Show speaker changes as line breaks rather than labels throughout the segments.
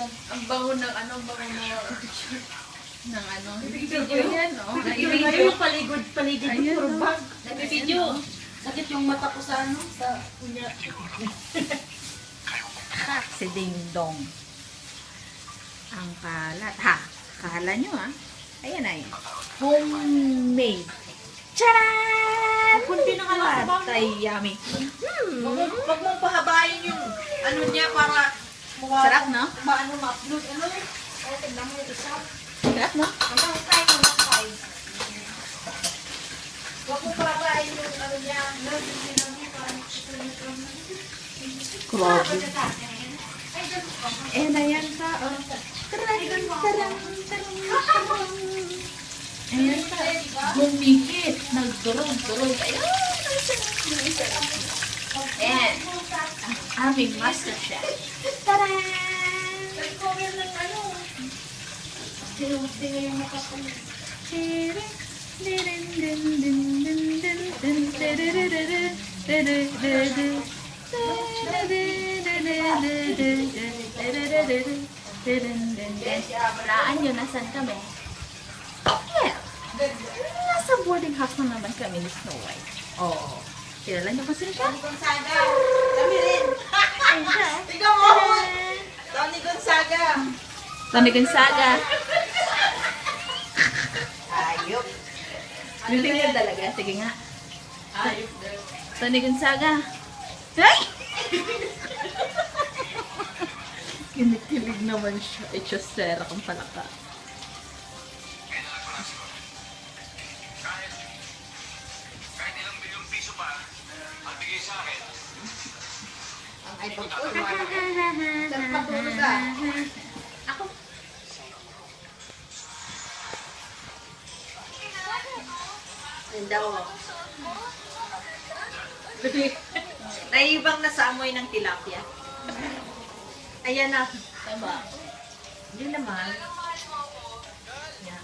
Ang bango ng ano, bango ng ano.
Ayan, oh.
Ngayon paligid
Ayan,
puro
no?
bag. Nag-video. Sakit yung mata ko sa ano, sa kunya.
Si Ding Dong. Ang kalat. Ha? Kala nyo, ha? Ayan ay. Homemade. Charan!
Kunti na nga lang sa bawang.
Ay, yummy.
Wag mong pahabain yung ano niya para
Sarap, no?
maano ma-upload. Ano yun? Ay, tignan mo yung isa.
Sarap, no?
Hanggang try mo na try. Wag mong pahabain yung ano niya.
Grabe. Eh, na yan ka. Oh. Tarang, tarang, tarang, tarang. Ayan ka. Humigit. Nagdurog-durog. Ayun. Ang sarap. And, ang aming master chef. Tarang!
Nag-cover ng ano. Tingnan yung makakulit.
Walaan nyo, nasan kami? Well, nasa boarding house na naman kami ni Snow White. Oo. Kilala nyo kasi siya?
Gonzaga. Kami rin.
Ayun siya.
Ikaw mo. Tony Gonzaga.
Tony Gonzaga.
Ayop.
Bibigyan talaga. Sige nga.
Ayop daw.
Tony Gonzaga. Ay! Kinikilig naman siya. Echosera kang palaka.
Kahit ilang bilyong piso pa, ang bigay sa akin,
Ang iPhone ko. Saan patulog ka?
Ako.
Ang daw. Naibang na sa amoy ng tilapia. Ayan na.
Tama.
Yun naman. Yan.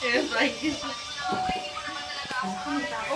Eh, right.
Ang tao.